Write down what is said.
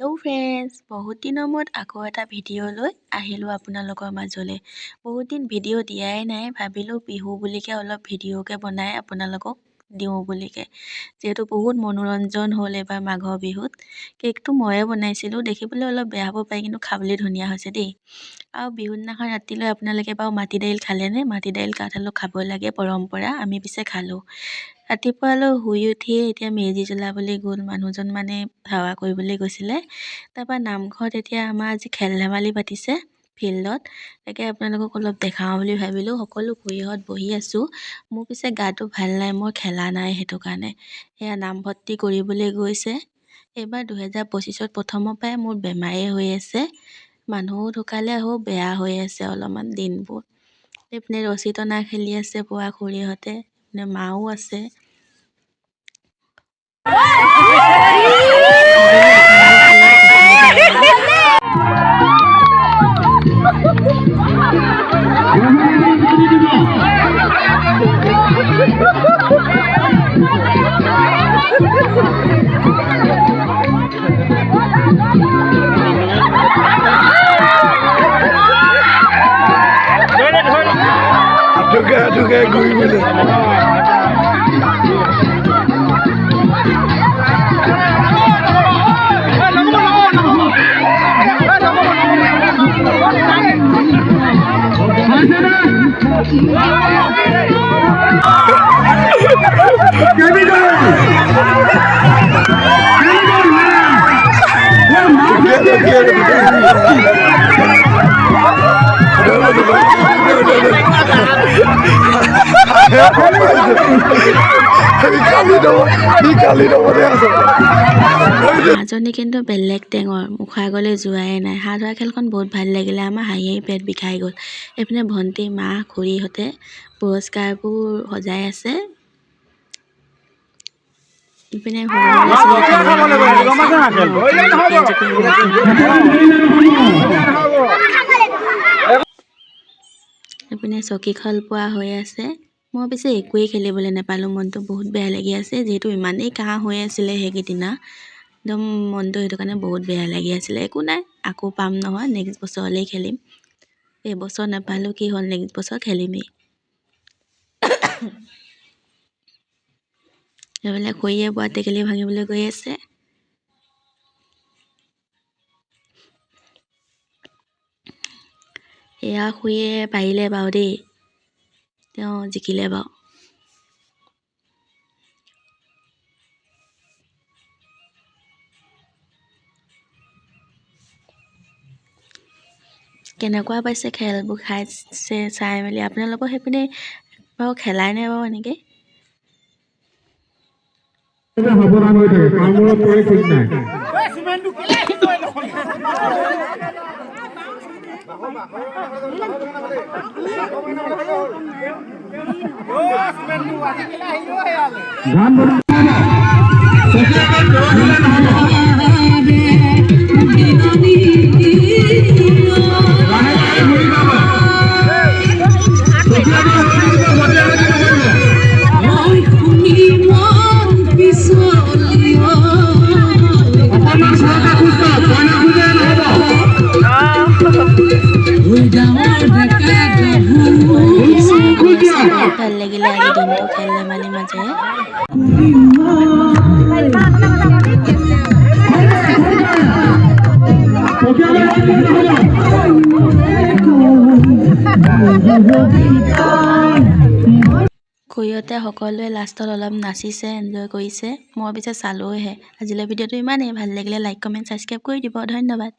Hello' friends, বহুত দিনৰ মূৰত আকৌ এটা ভিডিঅ' লৈ আহিলোঁ আপোনালোকৰ মাজলৈ। বহুত দিন ভিডিঅ' দিয়াই নাই, ভাবিলোঁ বিহু বুলিকৈ অলপ ভিডিঅ'কে বনাই আপোনালোকক দিওঁ বুলিকৈ। যিহেতু বহুত মনোৰঞ্জন হ'ল এইবাৰ মাঘৰ বিহুত। কেকটো ময়ে বনাইছিলোঁ, দেখিবলৈ অলপ বেয়া হ'ব পাৰে কিন্তু খাবলৈ ধুনীয়া হৈছে দেই। আৰু বিহু দিনাখন ৰাতিলৈ আপোনালোকে বাৰু মাটি দাইল খালেনে? মাটি দাইল কাঠ আলু খাব লাগে, পৰম্পৰা। আমি পিছে খালোঁ। ৰাতিপুৱালৈ শুই উঠিয়ে এতিয়া মেজি জ্বলাবলৈ গ'ল মানুহজন, মানে সেৱা কৰিবলৈ গৈছিলে। তাৰপৰা নামঘৰত এতিয়া আমাৰ আজি খেল ধেমালি পাতিছে ফিল্ডত, তাকে আপোনালোকক অলপ দেখাওঁ বুলি ভাবিলোঁ। সকলো খুৰীহঁত বহি আছোঁ। মোৰ পিছে গাটো ভাল নাই, মই খেলা নাই, সেইটো কাৰণে এয়া নামভৰ্তি কৰিবলৈ গৈছে। এইবাৰ 2025ত প্ৰথমৰ পৰাই মোৰ বেমাৰেই হৈ আছে, মানুহো ঢুকালে আৰু বেয়া হৈ আছে অলপমান দিনবোৰ। এইপিনে ৰছী টনা খেলি আছে পুৱা খুৰীহঁতে, এইপিনে মাও আছে। Aduh kayak gue bener. মাজনী কিন্তু বেলেগ টেঙৰ, মুখৰ আগলৈ যোৱাই নাই। হাঁহ ধৰা খেলখন বহুত ভাল লাগিলে, আমাৰ হাঁহি পেট বিষাই গ'ল। এইপিনে ভণ্টি, মা, খুৰীহঁতে পুৰস্কাৰবোৰ সজাই আছে। ইপিনে এইপিনে চকীখন পোৱা হৈ আছে। মই পিছে একোৱেই খেলিবলৈ নাপালোঁ, মনটো বহুত বেয়া লাগি আছে, যিহেতু ইমানেই কাহ হৈ আছিলে সেইকেইদিনা। একদম মনটো সেইটো কাৰণে বহুত বেয়া লাগি আছিলে। একো নাই, আকৌ পাম নহয়, নেক্সট বছৰলৈ খেলিম। এইবছৰ নাপালোঁ, কি হ'ল, নেক্সট বছৰ খেলিমেই। সেইবিলাক খুৰীয়ে বোৱা টেকেলি ভাঙিবলৈ গৈ আছে। এয়া খুৰীয়ে পাৰিলে বাৰু দেই, তেওঁ জিকিলে বাৰু। কেনেকুৱা পাইছে খেলবোৰ চাই মেলি? আপোনালোকৰ সেইপিনে বাৰু খেলাই নাই বাৰু এনেকৈ? সাৱধান হৈ থাকে, কাৰ মূৰত পৰে ঠিক নাই। ভাল লাগিলে আজি দিনটো খেল ধেমালিৰ মাজেৰে। খুৰীহঁতে সকলোৱে লাষ্টত অলপ নাচিছে, এনজয় কৰিছে। মই পিছে চালোহে। আজিলৈ ভিডিঅ'টো ইমানেই। ভাল লাগিলে লাইক, কমেণ্ট, ছাবস্ক্ৰাইব কৰি দিব। ধন্যবাদ।